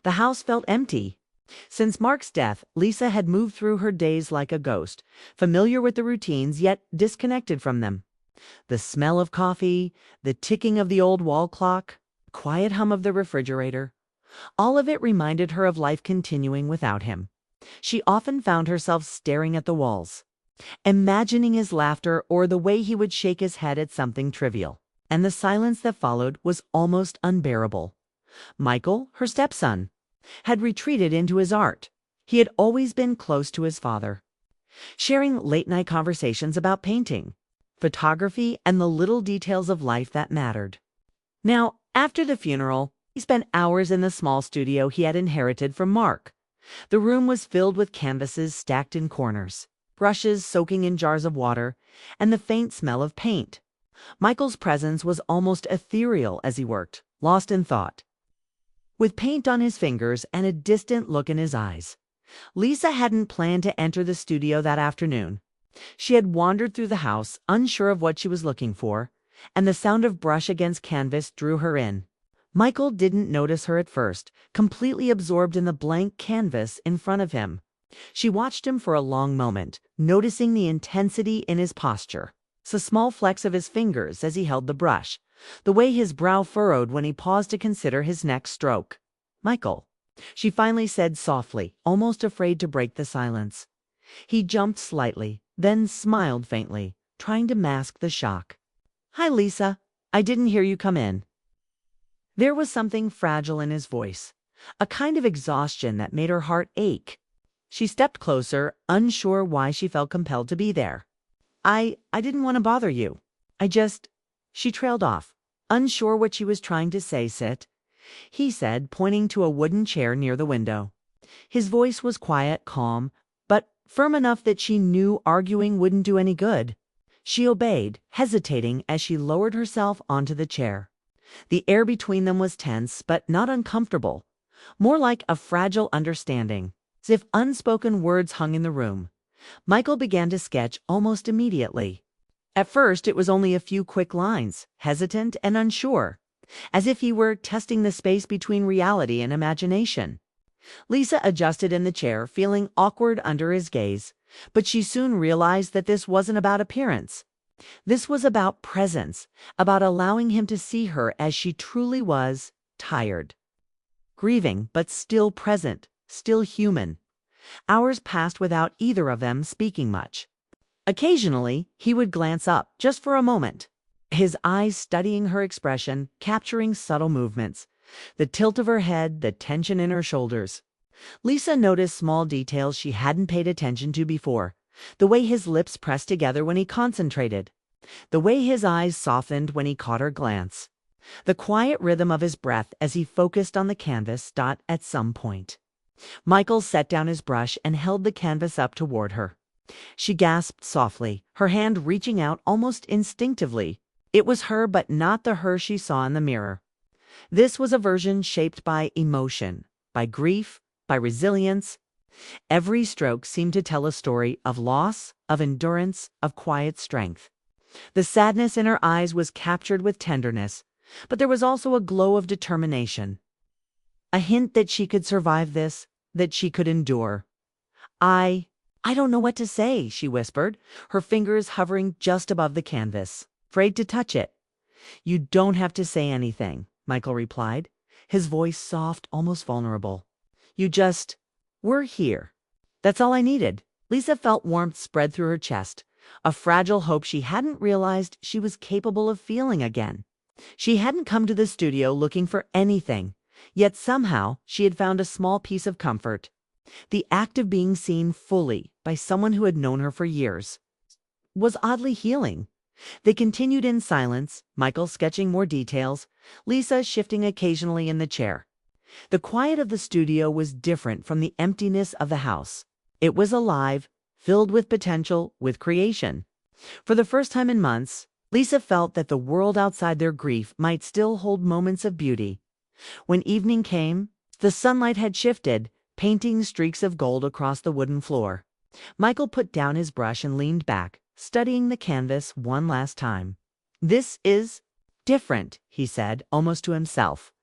The house felt empty. Since Mark's death, Lisa had moved through her days like a ghost, familiar with the routines yet disconnected from them. The smell of coffee, the ticking of the old wall clock, the quiet hum of the refrigerator, all of it reminded her of life continuing without him. She often found herself staring at the walls, imagining his laughter or the way he would shake his head at something trivial. And the silence that followed was almost unbearable. Michael, her stepson, had retreated into his art. He had always been close to his father, sharing late-night conversations about painting, photography, and the little details of life that mattered. Now, after the funeral, he spent hours in the small studio he had inherited from Mark. The room was filled with canvases stacked in corners, brushes soaking in jars of water, and the faint smell of paint. Michael's presence was almost ethereal as he worked, lost in thought, with paint on his fingers and a distant look in his eyes. Lisa hadn't planned to enter the studio that afternoon. She had wandered through the house, unsure of what she was looking for, and the sound of brush against canvas drew her in. Michael didn't notice her at first, completely absorbed in the blank canvas in front of him. She watched him for a long moment, noticing the intensity in his posture, the small flex of his fingers as he held the brush, the way his brow furrowed when he paused to consider his next stroke. "Michael," she finally said softly, almost afraid to break the silence. He jumped slightly, then smiled faintly, trying to mask the shock. "Hi, Lisa. I didn't hear you come in." There was something fragile in his voice, a kind of exhaustion that made her heart ache. She stepped closer, unsure why she felt compelled to be there. I didn't want to bother you. She trailed off, unsure what she was trying to say. "Sit," he said, pointing to a wooden chair near the window. His voice was quiet, calm, but firm enough that she knew arguing wouldn't do any good. She obeyed, hesitating as she lowered herself onto the chair. The air between them was tense, but not uncomfortable, more like a fragile understanding, as if unspoken words hung in the room. Michael began to sketch almost immediately. At first, it was only a few quick lines, hesitant and unsure, as if he were testing the space between reality and imagination. Lisa adjusted in the chair, feeling awkward under his gaze, but she soon realized that this wasn't about appearance. This was about presence, about allowing him to see her as she truly was, tired, grieving, but still present, still human. Hours passed without either of them speaking much. Occasionally, he would glance up, just for a moment, his eyes studying her expression, capturing subtle movements, the tilt of her head, the tension in her shoulders. Lisa noticed small details she hadn't paid attention to before, the way his lips pressed together when he concentrated, the way his eyes softened when he caught her glance, the quiet rhythm of his breath as he focused on the canvas. At some point, Michael set down his brush and held the canvas up toward her. She gasped softly, her hand reaching out almost instinctively. It was her, but not the her she saw in the mirror. This was a version shaped by emotion, by grief, by resilience. Every stroke seemed to tell a story of loss, of endurance, of quiet strength. The sadness in her eyes was captured with tenderness, but there was also a glow of determination. A hint that she could survive this, that she could endure. I don't know what to say," she whispered, her fingers hovering just above the canvas, afraid to touch it. "You don't have to say anything," Michael replied, his voice soft, almost vulnerable. We're here. That's all I needed." Lisa felt warmth spread through her chest, a fragile hope she hadn't realized she was capable of feeling again. She hadn't come to the studio looking for anything, yet somehow she had found a small piece of comfort. The act of being seen fully by someone who had known her for years was oddly healing. They continued in silence, Michael sketching more details, Lisa shifting occasionally in the chair. The quiet of the studio was different from the emptiness of the house. It was alive, filled with potential, with creation. For the first time in months, Lisa felt that the world outside their grief might still hold moments of beauty. When evening came, the sunlight had shifted, painting streaks of gold across the wooden floor. Michael put down his brush and leaned back, studying the canvas one last time. "This is different," he said, almost to himself.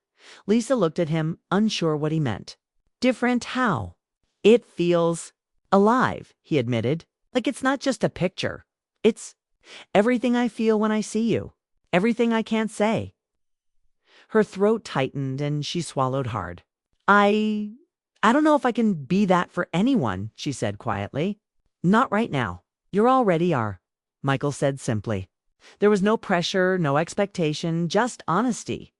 Lisa looked at him, unsure what he meant. Different how? It feels alive, he admitted. Like it's not just a picture. It's everything I feel when I see you. Everything I can't say. Her throat tightened and she swallowed hard. I don't know if I can be that for anyone, she said quietly. Not right now. You already are, Michael said simply. There was no pressure, no expectation, just honesty.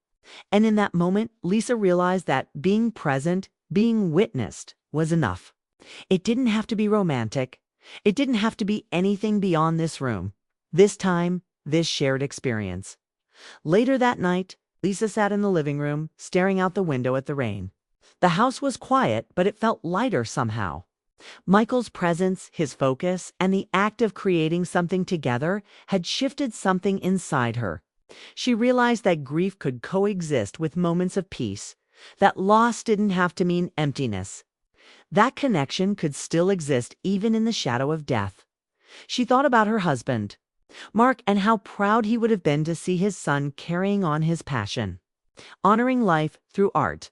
And in that moment, Lisa realized that being present, being witnessed, was enough. It didn't have to be romantic. It didn't have to be anything beyond this room, this time, this shared experience. Later that night, Lisa sat in the living room, staring out the window at the rain. The house was quiet, but it felt lighter somehow. Michael's presence, his focus, and the act of creating something together had shifted something inside her. She realized that grief could coexist with moments of peace, that loss didn't have to mean emptiness. That connection could still exist even in the shadow of death. She thought about her husband, Mark, and how proud he would have been to see his son carrying on his passion, honoring life through art.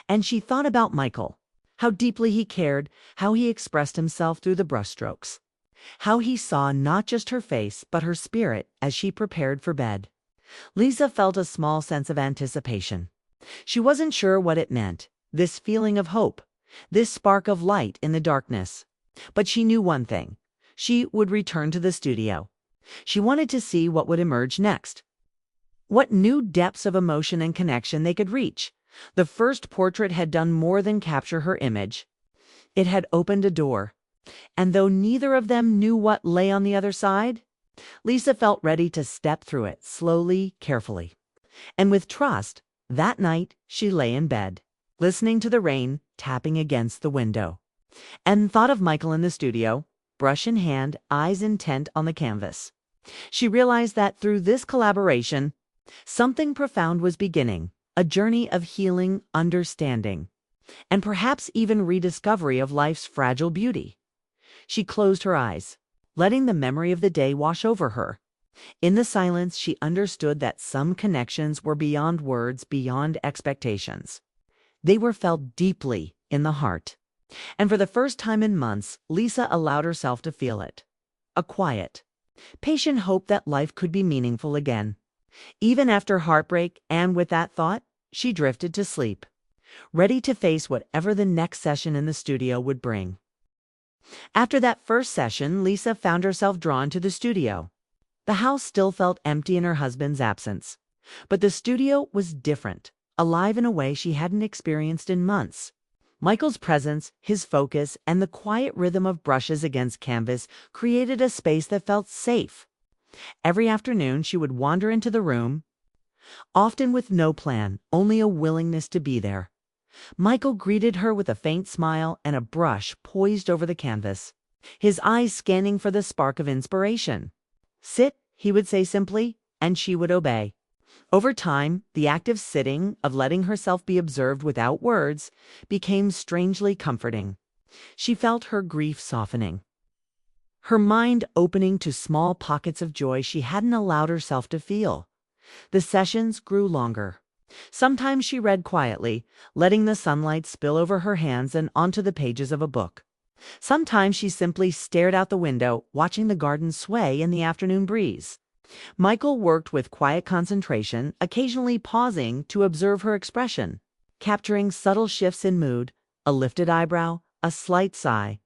And she thought about Michael, how deeply he cared, how he expressed himself through the brushstrokes, how he saw not just her face but her spirit as she prepared for bed. Lisa felt a small sense of anticipation. She wasn't sure what it meant, this feeling of hope, this spark of light in the darkness. But she knew one thing. She would return to the studio. She wanted to see what would emerge next. What new depths of emotion and connection they could reach. The first portrait had done more than capture her image. It had opened a door. And though neither of them knew what lay on the other side, Lisa felt ready to step through it slowly, carefully. And with trust, that night she lay in bed, listening to the rain tapping against the window, and thought of Michael in the studio, brush in hand, eyes intent on the canvas. She realized that through this collaboration, something profound was beginning, a journey of healing, understanding, and perhaps even rediscovery of life's fragile beauty. She closed her eyes, letting the memory of the day wash over her. In the silence, she understood that some connections were beyond words, beyond expectations. They were felt deeply in the heart. And for the first time in months, Lisa allowed herself to feel it. A quiet, patient hope that life could be meaningful again. Even after heartbreak, and with that thought, she drifted to sleep, ready to face whatever the next session in the studio would bring. After that first session, Lisa found herself drawn to the studio. The house still felt empty in her husband's absence, but the studio was different, alive in a way she hadn't experienced in months. Michael's presence, his focus, and the quiet rhythm of brushes against canvas created a space that felt safe. Every afternoon, she would wander into the room, often with no plan, only a willingness to be there. Michael greeted her with a faint smile and a brush poised over the canvas, his eyes scanning for the spark of inspiration. "Sit," he would say simply, and she would obey. Over time, the active sitting, of letting herself be observed without words, became strangely comforting. She felt her grief softening, her mind opening to small pockets of joy she hadn't allowed herself to feel. The sessions grew longer. Sometimes she read quietly, letting the sunlight spill over her hands and onto the pages of a book. Sometimes she simply stared out the window, watching the garden sway in the afternoon breeze. Michael worked with quiet concentration, occasionally pausing to observe her expression, capturing subtle shifts in mood, a lifted eyebrow, a slight sigh.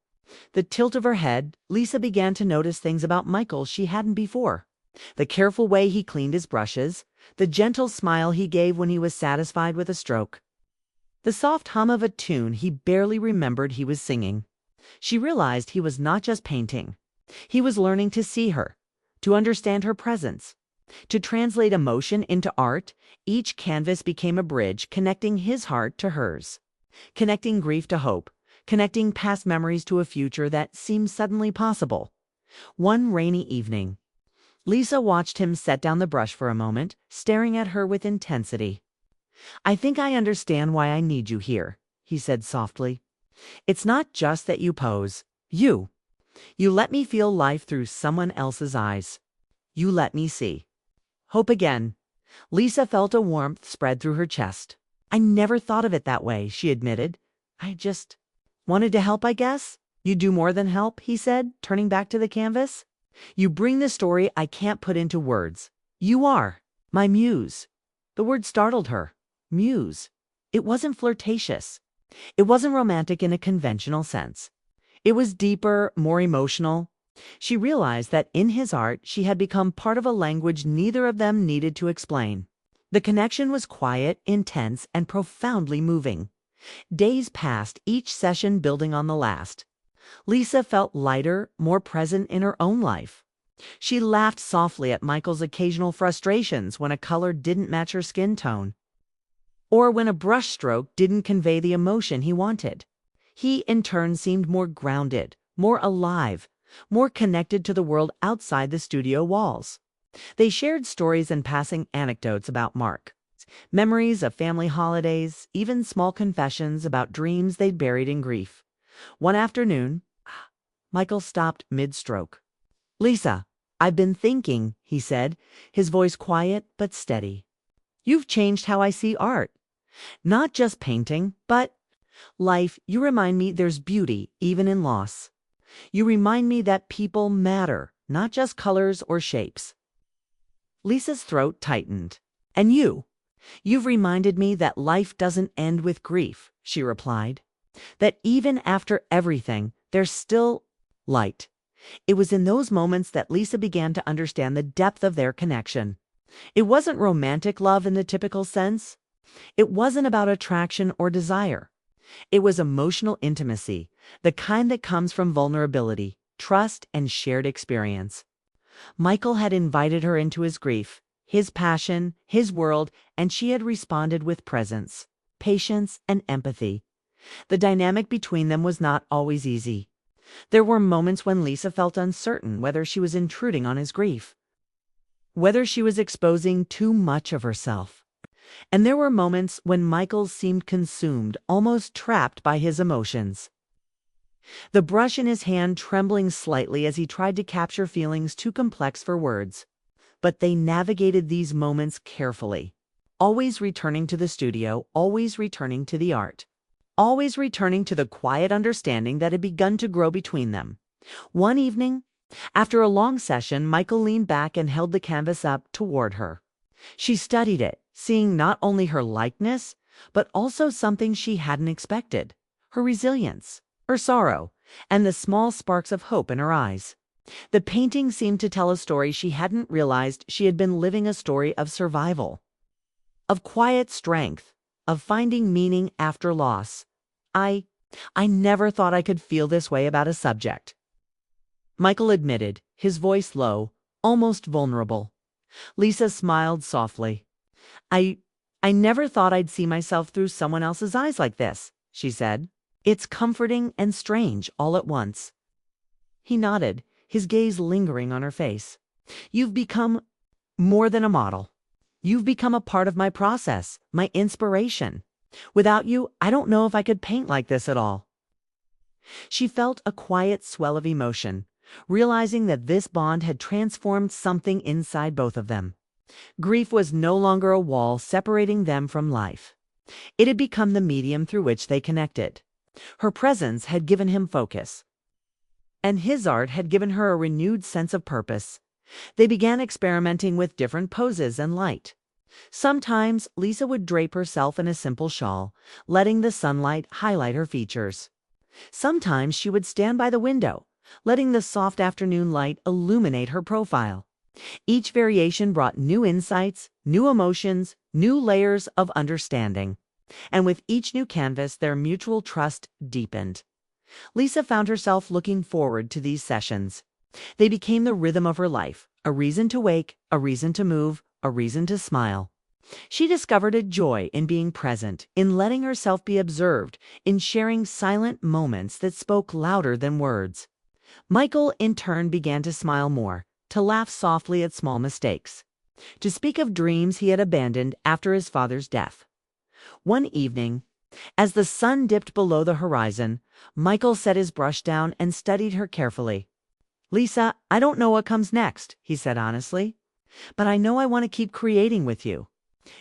The tilt of her head, Lisa began to notice things about Michael she hadn't before. The careful way he cleaned his brushes, the gentle smile he gave when he was satisfied with a stroke, the soft hum of a tune he barely remembered he was singing. She realized he was not just painting. He was learning to see her, to understand her presence, to translate emotion into art. Each canvas became a bridge connecting his heart to hers, connecting grief to hope, connecting past memories to a future that seemed suddenly possible. One rainy evening, Lisa watched him set down the brush for a moment, staring at her with intensity. "I think I understand why I need you here," he said softly. "It's not just that you pose. You let me feel life through someone else's eyes. You let me see hope again." Lisa felt a warmth spread through her chest, I never thought of it that way, she admitted. I just wanted to help, I guess. You do more than help, he said, turning back to the canvas. You bring the story I can't put into words. You are my muse. The word startled her. Muse. It wasn't flirtatious. It wasn't romantic in a conventional sense. It was deeper, more emotional. She realized that in his art, she had become part of a language neither of them needed to explain. The connection was quiet, intense, and profoundly moving. Days passed, each session building on the last. Lisa felt lighter, more present in her own life. She laughed softly at Michael's occasional frustrations when a color didn't match her skin tone, or when a brushstroke didn't convey the emotion he wanted. He, in turn, seemed more grounded, more alive, more connected to the world outside the studio walls. They shared stories and passing anecdotes about Mark, memories of family holidays, even small confessions about dreams they'd buried in grief. One afternoon, Michael stopped mid-stroke. Lisa, I've been thinking, he said, his voice quiet but steady. You've changed how I see art. Not just painting, but life. You remind me there's beauty even in loss. You remind me that people matter, not just colors or shapes. Lisa's throat tightened. And you've reminded me that life doesn't end with grief, she replied. That even after everything, there's still light. It was in those moments that Lisa began to understand the depth of their connection. It wasn't romantic love in the typical sense. It wasn't about attraction or desire. It was emotional intimacy, the kind that comes from vulnerability, trust, and shared experience. Michael had invited her into his grief, his passion, his world, and she had responded with presence, patience, and empathy. The dynamic between them was not always easy. There were moments when Lisa felt uncertain whether she was intruding on his grief, whether she was exposing too much of herself. And there were moments when Michael seemed consumed, almost trapped by his emotions. The brush in his hand trembling slightly as he tried to capture feelings too complex for words. But they navigated these moments carefully, always returning to the studio, always returning to the art, always returning to the quiet understanding that had begun to grow between them. One evening, after a long session, Michael leaned back and held the canvas up toward her. She studied it, seeing not only her likeness, but also something she hadn't expected, her resilience, her sorrow, and the small sparks of hope in her eyes. The painting seemed to tell a story she hadn't realized she had been living, a story of survival, of quiet strength, of finding meaning after loss. I never thought I could feel this way about a subject, Michael admitted, his voice low, almost vulnerable. Lisa smiled softly. I never thought I'd see myself through someone else's eyes like this, she said. It's comforting and strange all at once. He nodded, his gaze lingering on her face. You've become more than a model. You've become a part of my process, my inspiration. Without you, I don't know if I could paint like this at all. She felt a quiet swell of emotion, realizing that this bond had transformed something inside both of them. Grief was no longer a wall separating them from life. It had become the medium through which they connected. Her presence had given him focus, and his art had given her a renewed sense of purpose. They began experimenting with different poses and light. Sometimes Lisa would drape herself in a simple shawl, letting the sunlight highlight her features. Sometimes she would stand by the window, letting the soft afternoon light illuminate her profile. Each variation brought new insights, new emotions, new layers of understanding. And with each new canvas, their mutual trust deepened. Lisa found herself looking forward to these sessions. They became the rhythm of her life, a reason to wake, a reason to move, a reason to smile. She discovered a joy in being present, in letting herself be observed, in sharing silent moments that spoke louder than words. Michael, in turn, began to smile more, to laugh softly at small mistakes, to speak of dreams he had abandoned after his father's death. One evening, as the sun dipped below the horizon, Michael set his brush down and studied her carefully. Lisa, I don't know what comes next, he said honestly, but I know I want to keep creating with you.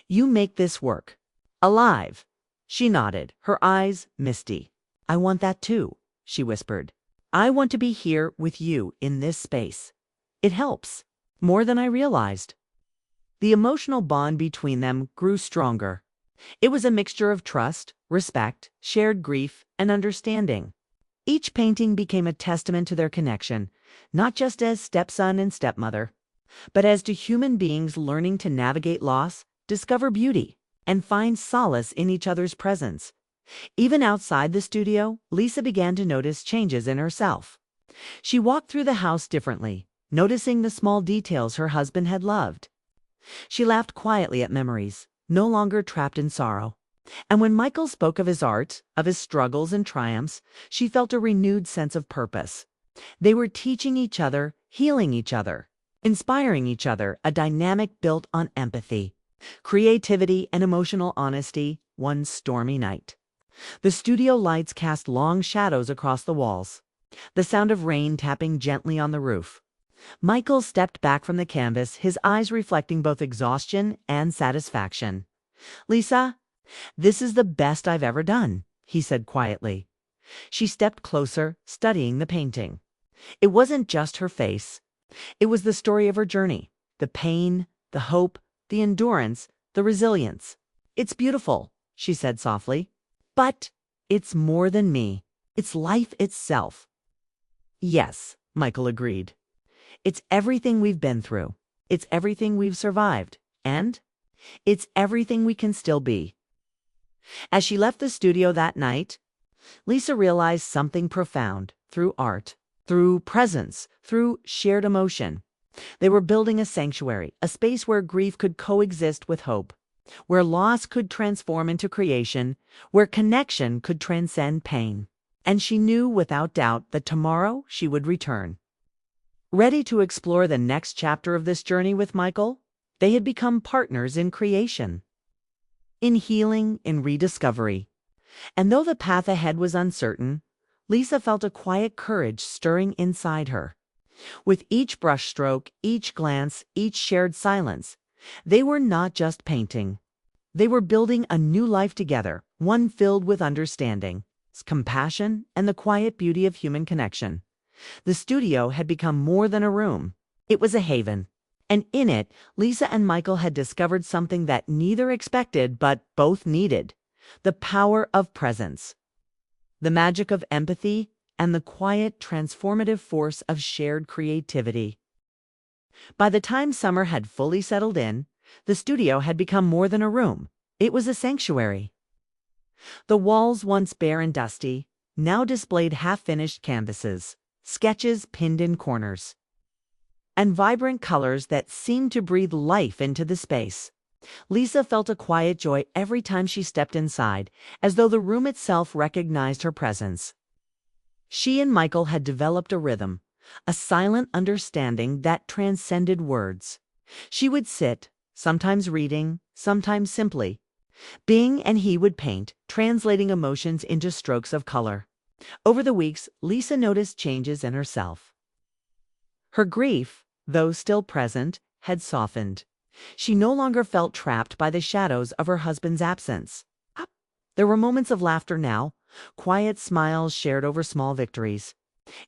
You make this work. Alive. She nodded, her eyes misty. I want that too, she whispered. I want to be here with you in this space. It helps. More than I realized. The emotional bond between them grew stronger. It was a mixture of trust, respect, shared grief, and understanding. Each painting became a testament to their connection, not just as stepson and stepmother, but as to human beings learning to navigate loss, discover beauty, and find solace in each other's presence. Even outside the studio, Lisa began to notice changes in herself. She walked through the house differently, noticing the small details her husband had loved. She laughed quietly at memories, no longer trapped in sorrow. And when Michael spoke of his art, of his struggles and triumphs, she felt a renewed sense of purpose. They were teaching each other, healing each other, inspiring each other, a dynamic built on empathy, creativity, and emotional honesty, one stormy night. The studio lights cast long shadows across the walls, the sound of rain tapping gently on the roof. Michael stepped back from the canvas, his eyes reflecting both exhaustion and satisfaction. Lisa, this is the best I've ever done, he said quietly. She stepped closer, studying the painting. It wasn't just her face. It was the story of her journey, the pain, the hope, the endurance, the resilience. It's beautiful, she said softly. But it's more than me. It's life itself. Yes, Michael agreed. It's everything we've been through. It's everything we've survived. And it's everything we can still be. As she left the studio that night, Lisa realized something profound through art, through presence, through shared emotion. They were building a sanctuary, a space where grief could coexist with hope, where loss could transform into creation, where connection could transcend pain. And she knew without doubt that tomorrow she would return. Ready to explore the next chapter of this journey with Michael, they had become partners in creation, in healing, in rediscovery. And though the path ahead was uncertain, Lisa felt a quiet courage stirring inside her. With each brushstroke, each glance, each shared silence, they were not just painting. They were building a new life together, one filled with understanding, compassion, and the quiet beauty of human connection. The studio had become more than a room. It was a haven. And in it, Lisa and Michael had discovered something that neither expected but both needed: the power of presence, the magic of empathy, and the quiet, transformative force of shared creativity. By the time summer had fully settled in, the studio had become more than a room. It was a sanctuary. The walls, once bare and dusty, now displayed half-finished canvases, sketches pinned in corners, and vibrant colors that seemed to breathe life into the space. Lisa felt a quiet joy every time she stepped inside, as though the room itself recognized her presence. She and Michael had developed a rhythm, a silent understanding that transcended words. She would sit, sometimes reading, sometimes simply being, and he would paint, translating emotions into strokes of color. Over the weeks, Lisa noticed changes in herself. Her grief, though still present, had softened. She no longer felt trapped by the shadows of her husband's absence. There were moments of laughter now, quiet smiles shared over small victories.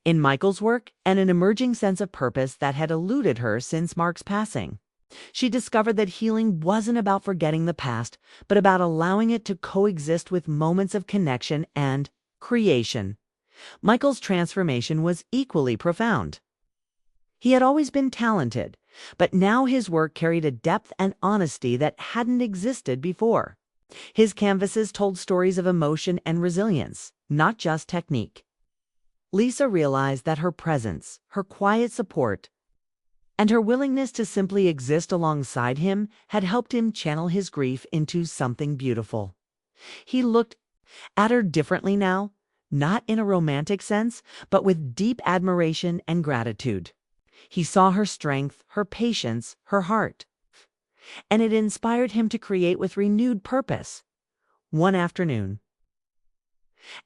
In Michael's work, and an emerging sense of purpose that had eluded her since Mark's passing. She discovered that healing wasn't about forgetting the past, but about allowing it to coexist with moments of connection and creation. Michael's transformation was equally profound. He had always been talented, but now his work carried a depth and honesty that hadn't existed before. His canvases told stories of emotion and resilience, not just technique. Lisa realized that her presence, her quiet support, and her willingness to simply exist alongside him had helped him channel his grief into something beautiful. He looked at her differently now, not in a romantic sense, but with deep admiration and gratitude. He saw her strength, her patience, her heart, and it inspired him to create with renewed purpose. One afternoon,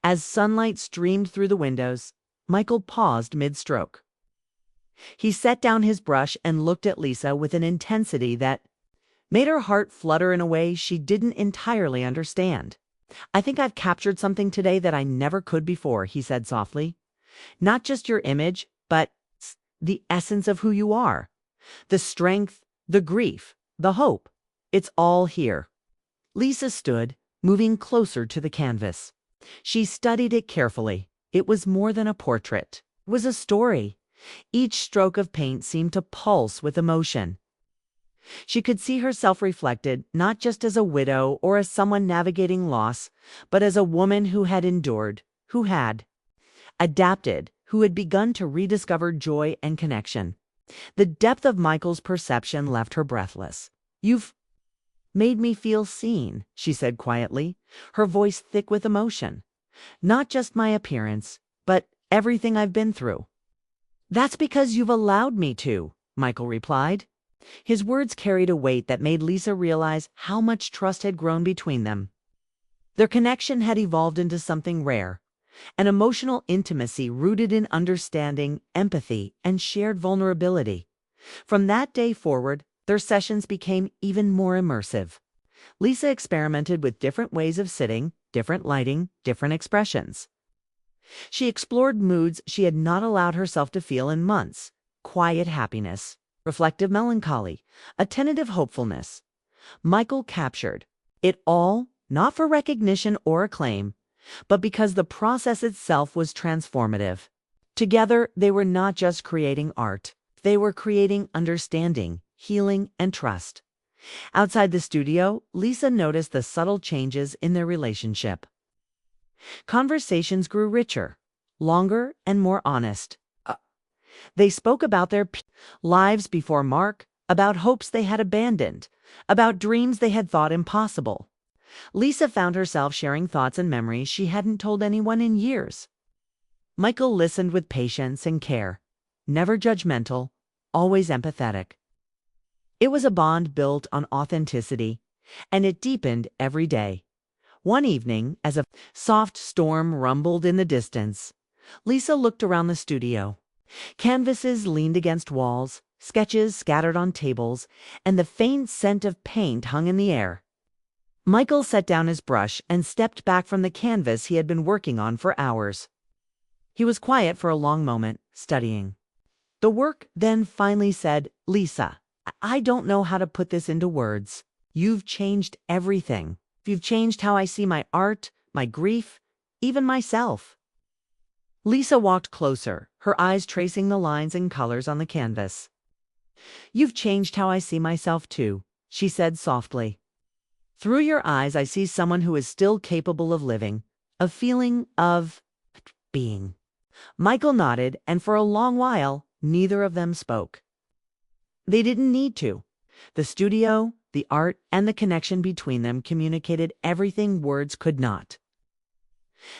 as sunlight streamed through the windows, Michael paused mid-stroke. He set down his brush and looked at Lisa with an intensity that made her heart flutter in a way she didn't entirely understand. "I think I've captured something today that I never could before," he said softly. "Not just your image, but the essence of who you are. The strength, the grief, the hope. It's all here." Lisa stood, moving closer to the canvas. She studied it carefully. It was more than a portrait. It was a story. Each stroke of paint seemed to pulse with emotion. She could see herself reflected not just as a widow or as someone navigating loss, but as a woman who had endured, who had adapted, who had begun to rediscover joy and connection. The depth of Michael's perception left her breathless. "You've made me feel seen," she said quietly, her voice thick with emotion. "Not just my appearance, but everything I've been through." "That's because you've allowed me to," Michael replied. His words carried a weight that made Lisa realize how much trust had grown between them. Their connection had evolved into something rare, an emotional intimacy rooted in understanding, empathy, and shared vulnerability. From that day forward, their sessions became even more immersive. Lisa experimented with different ways of sitting, different lighting, different expressions. She explored moods she had not allowed herself to feel in months: quiet happiness, reflective melancholy, a tentative hopefulness. Michael captured it all, not for recognition or acclaim, but because the process itself was transformative. Together, they were not just creating art. They were creating understanding, healing, and trust. Outside the studio, Lisa noticed the subtle changes in their relationship. Conversations grew richer, longer, and more honest. They spoke about their lives before Mark, about hopes they had abandoned, about dreams they had thought impossible. Lisa found herself sharing thoughts and memories she hadn't told anyone in years. Michael listened with patience and care, never judgmental, always empathetic. It was a bond built on authenticity, and it deepened every day. One evening, as a soft storm rumbled in the distance, Lisa looked around the studio. Canvases leaned against walls, sketches scattered on tables, and the faint scent of paint hung in the air. Michael set down his brush and stepped back from the canvas he had been working on for hours. He was quiet for a long moment, studying. The work then finally said, "Lisa, I don't know how to put this into words. You've changed everything. You've changed how I see my art, my grief, even myself." Lisa walked closer, her eyes tracing the lines and colors on the canvas. "You've changed how I see myself too," she said softly. "Through your eyes, I see someone who is still capable of living, of feeling, of being." Michael nodded, and for a long while, neither of them spoke. They didn't need to. The studio, the art, and the connection between them communicated everything words could not.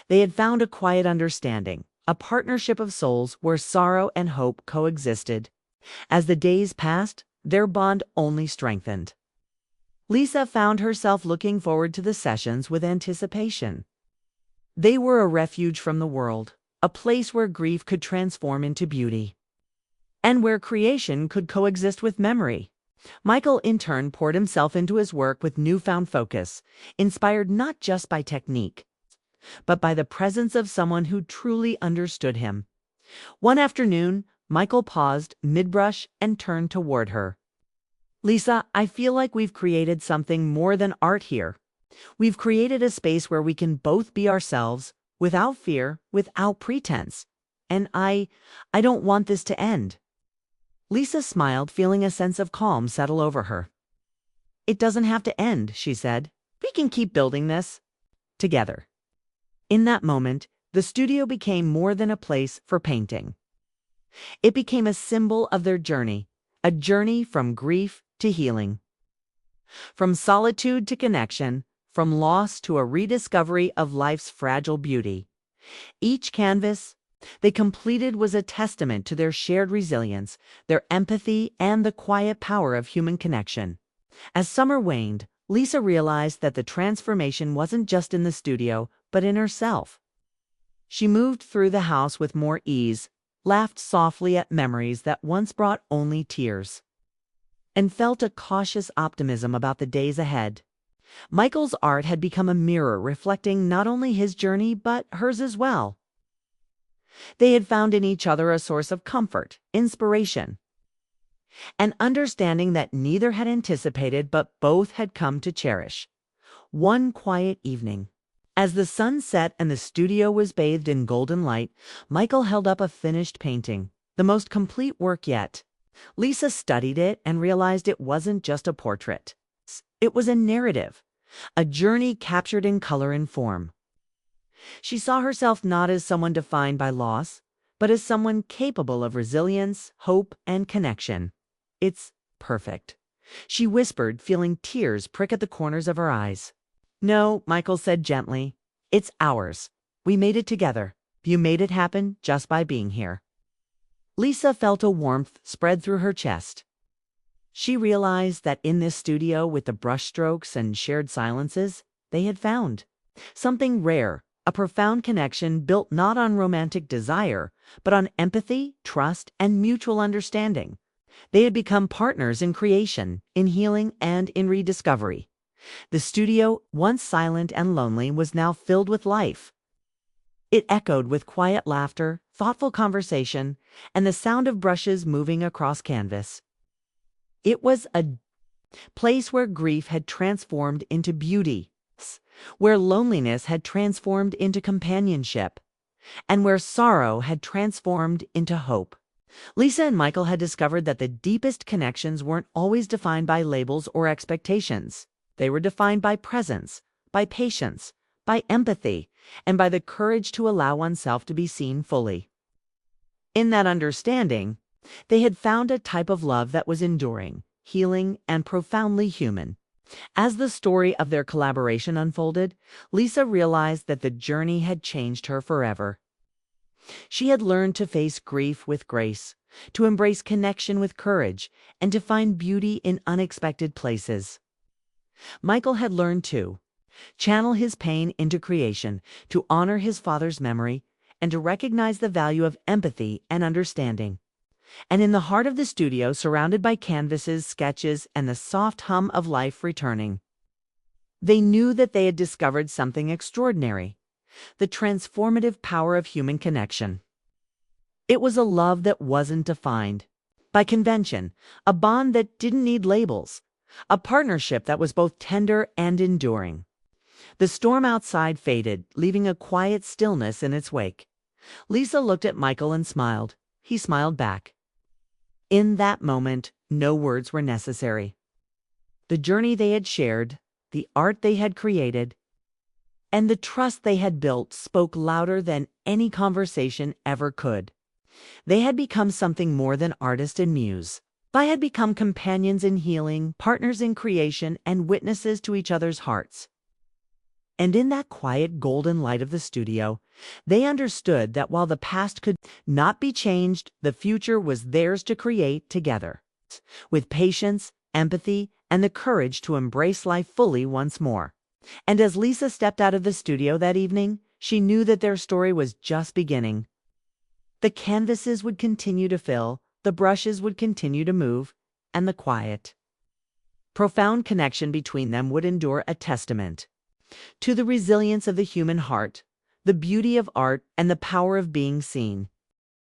They had found a quiet understanding, a partnership of souls where sorrow and hope coexisted. As the days passed, their bond only strengthened. Lisa found herself looking forward to the sessions with anticipation. They were a refuge from the world, a place where grief could transform into beauty, and where creation could coexist with memory. Michael, in turn, poured himself into his work with newfound focus, inspired not just by technique, but by the presence of someone who truly understood him. One afternoon, Michael paused mid-brush and turned toward her. "Lisa, I feel like we've created something more than art here. We've created a space where we can both be ourselves, without fear, without pretense. And I don't want this to end." Lisa smiled, feeling a sense of calm settle over her. "It doesn't have to end," she said. "We can keep building this together." In that moment, the studio became more than a place for painting. It became a symbol of their journey, a journey from grief to healing, from solitude to connection, from loss to a rediscovery of life's fragile beauty. Each canvas they completed was a testament to their shared resilience, their empathy, and the quiet power of human connection. As summer waned, Lisa realized that the transformation wasn't just in the studio, but in herself. She moved through the house with more ease, laughed softly at memories that once brought only tears, and felt a cautious optimism about the days ahead. Michael's art had become a mirror reflecting not only his journey but hers as well. They had found in each other a source of comfort, inspiration, an understanding that neither had anticipated but both had come to cherish. One quiet evening, as the sun set and the studio was bathed in golden light, Michael held up a finished painting, the most complete work yet. Lisa studied it and realized it wasn't just a portrait. It was a narrative, a journey captured in color and form. She saw herself not as someone defined by loss, but as someone capable of resilience, hope, and connection. "It's perfect," she whispered, feeling tears prick at the corners of her eyes. "No," Michael said gently. "It's ours. We made it together. You made it happen just by being here." Lisa felt a warmth spread through her chest. She realized that in this studio, with the brushstrokes and shared silences, they had found something rare, a profound connection built not on romantic desire, but on empathy, trust, and mutual understanding. They had become partners in creation, in healing, and in rediscovery. The studio, once silent and lonely, was now filled with life. It echoed with quiet laughter, thoughtful conversation, and the sound of brushes moving across canvas. It was a place where grief had transformed into beauty, where loneliness had transformed into companionship, and where sorrow had transformed into hope. Lisa and Michael had discovered that the deepest connections weren't always defined by labels or expectations. They were defined by presence, by patience, by empathy, and by the courage to allow oneself to be seen fully. In that understanding, they had found a type of love that was enduring, healing, and profoundly human. As the story of their collaboration unfolded, Lisa realized that the journey had changed her forever. She had learned to face grief with grace, to embrace connection with courage, and to find beauty in unexpected places. Michael had learned to channel his pain into creation, to honor his father's memory, and to recognize the value of empathy and understanding. And in the heart of the studio, surrounded by canvases, sketches, and the soft hum of life returning, they knew that they had discovered something extraordinary, the transformative power of human connection. It was a love that wasn't defined by convention, a bond that didn't need labels, a partnership that was both tender and enduring. The storm outside faded, leaving a quiet stillness in its wake. Lisa looked at Michael and smiled. He smiled back. In that moment, no words were necessary. The journey they had shared, the art they had created, and the trust they had built spoke louder than any conversation ever could. They had become something more than artist and muse. They had become companions in healing, partners in creation, and witnesses to each other's hearts. And in that quiet golden light of the studio, they understood that while the past could not be changed, the future was theirs to create together, with patience, empathy, and the courage to embrace life fully once more. And as Lisa stepped out of the studio that evening, she knew that their story was just beginning. The canvases would continue to fill, the brushes would continue to move, and the quiet, profound connection between them would endure, a testament to the resilience of the human heart, the beauty of art, and the power of being seen.